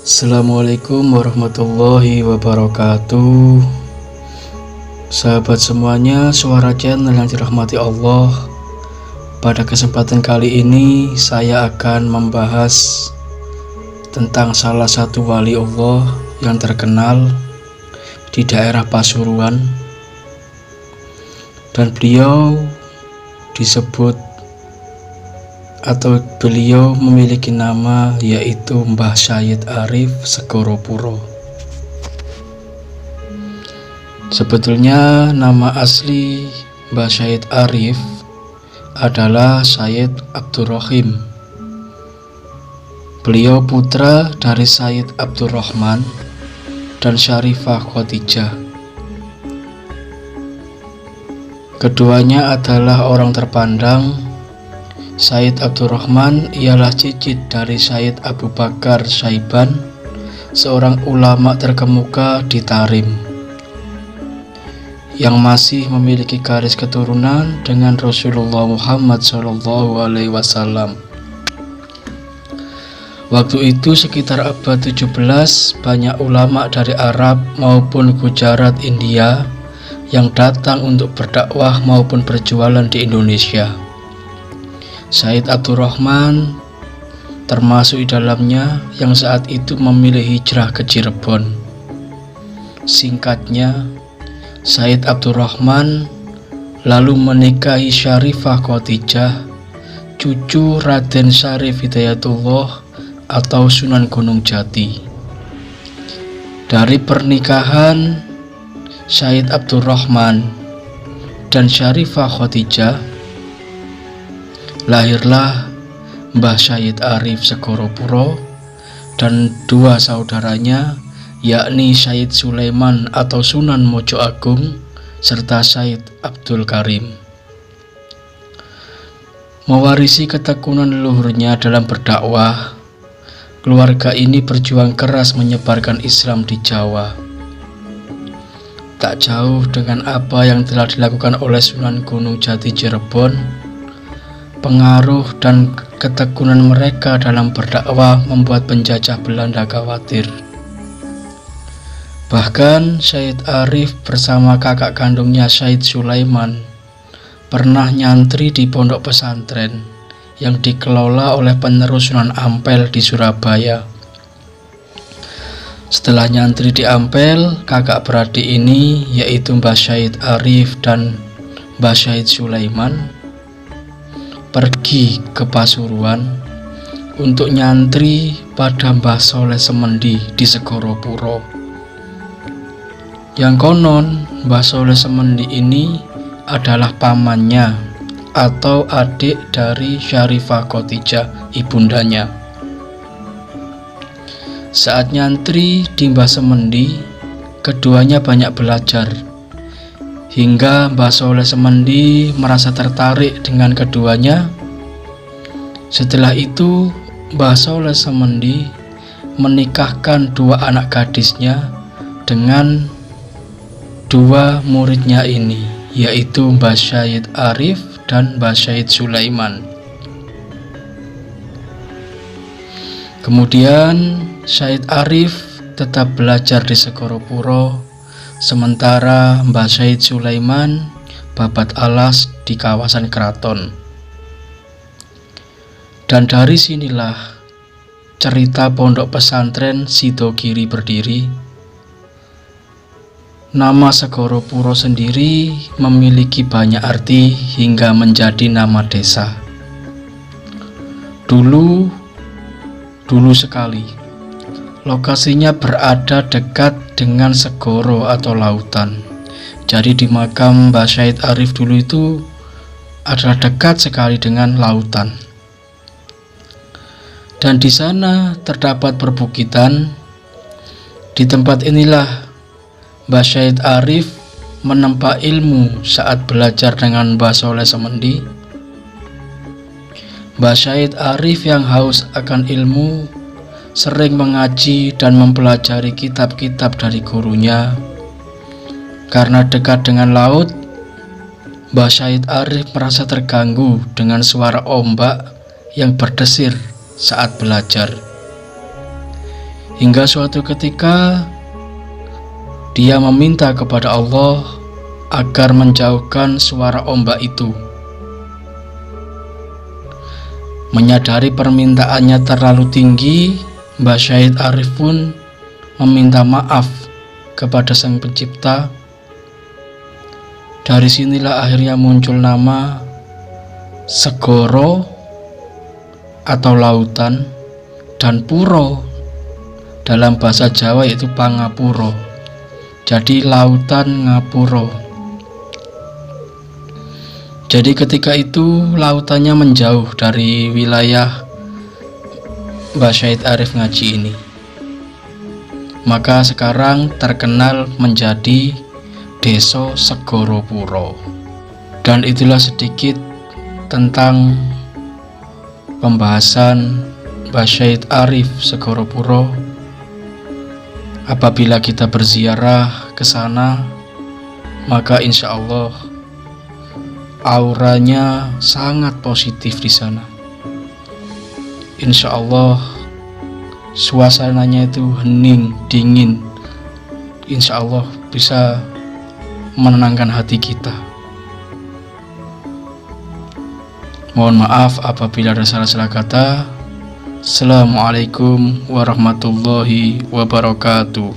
Assalamualaikum warahmatullahi wabarakatuh. Sahabat semuanya, Suara Channel yang dirahmati Allah. Pada kesempatan kali ini saya akan membahas tentang salah satu wali Allah yang terkenal di daerah Pasuruan, dan beliau disebut atau beliau memiliki nama yaitu Mbah Syahid Arif Segoropuro. Sebetulnya nama asli Mbah Syahid Arif adalah Syahid Abdurrahim. Beliau putra dari Syahid Abdurrahman dan Syarifah Khadijah. Keduanya adalah orang terpandang. Syahid Abdurrahman ialah cicit dari Syahid Abu Bakar Syaiban, seorang ulama terkemuka di Tarim, yang masih memiliki garis keturunan dengan Rasulullah Muhammad SAW. Waktu itu sekitar abad 17, banyak ulama dari Arab maupun Gujarat, India yang datang untuk berdakwah maupun berjualan di Indonesia. Syahid Abdurrahman termasuk di dalamnya, yang saat itu memilih hijrah ke Cirebon. Singkatnya, Syahid Abdurrahman lalu menikahi Syarifah Khadijah, cucu Raden Syarif Hidayatullah atau Sunan Gunung Jati. Dari pernikahan Syahid Abdurrahman dan Syarifah Khadijah lahirlah Mbah Syahid Arif Segoropuro dan dua saudaranya, yakni Syahid Sulaiman atau Sunan Mojo Agung serta Syahid Abdul Karim. Mewarisi ketekunan leluhurnya dalam berdakwah, keluarga ini berjuang keras menyebarkan Islam di Jawa. Tak jauh dengan apa yang telah dilakukan oleh Sunan Gunung Jati Cirebon, pengaruh dan ketekunan mereka dalam berdakwah membuat penjajah Belanda khawatir. Bahkan Syahid Arif bersama kakak kandungnya Syahid Sulaiman pernah nyantri di pondok pesantren yang dikelola oleh penerus Sunan Ampel di Surabaya. Setelah nyantri di Ampel, kakak beradik ini yaitu Mbah Syahid Arif dan Mbah Syahid Sulaiman pergi ke Pasuruan untuk nyantri pada Mbah Soleh Semendi di Segoropuro. Yang konon Mbah Soleh Semendi ini adalah pamannya atau adik dari Syarifah Khadijah, ibundanya. Saat nyantri di Mbah Semendi, keduanya banyak belajar, hingga Mbah Soleh Semendi merasa tertarik dengan keduanya. Setelah itu, Mbah Soleh Semendi menikahkan dua anak gadisnya dengan dua muridnya ini, yaitu Mbah Syahid Arif dan Mbah Syahid Sulaiman. Kemudian Syahid Arif tetap belajar di Segoropuro, sementara Mbah Syahid Sulaiman babat alas di kawasan keraton. Dan dari sinilah cerita pondok pesantren Sidogiri berdiri. Nama Segoropuro sendiri memiliki banyak arti hingga menjadi nama desa. Dulu sekali, lokasinya berada dekat dengan segoro atau lautan. Jadi di makam Mbah Syahid Arif dulu itu adalah dekat sekali dengan lautan. Dan di sana terdapat perbukitan. Di tempat inilah Mbah Syahid Arif menempa ilmu saat belajar dengan Mbah Soleh Semendi. Mbah Syahid Arif yang haus akan ilmu sering mengaji dan mempelajari kitab-kitab dari gurunya. Karena dekat dengan laut, Mbah Syahid Arif merasa terganggu dengan suara ombak yang berdesir saat belajar. Hingga suatu ketika dia meminta kepada Allah agar menjauhkan suara ombak itu. Menyadari permintaannya terlalu tinggi, Mbah Syahid Arif pun meminta maaf kepada Sang Pencipta. Dari sinilah akhirnya muncul nama segoro atau lautan, dan puro dalam bahasa Jawa yaitu pangapuro. Jadi lautan ngapuro. Jadi ketika itu lautannya menjauh dari wilayah Mbah Syahid Arif ngaji ini. Maka sekarang terkenal menjadi Desa Segoro Puro. Dan itulah sedikit tentang pembahasan Mbah Syahid Arif Segoro Puro. Apabila kita berziarah ke sana, maka insya Allah auranya sangat positif di sana. Insya Allah suasananya itu hening, dingin. Insya Allah bisa menenangkan hati kita. Mohon maaf apabila ada salah-salah kata. Assalamualaikum warahmatullahi wabarakatuh.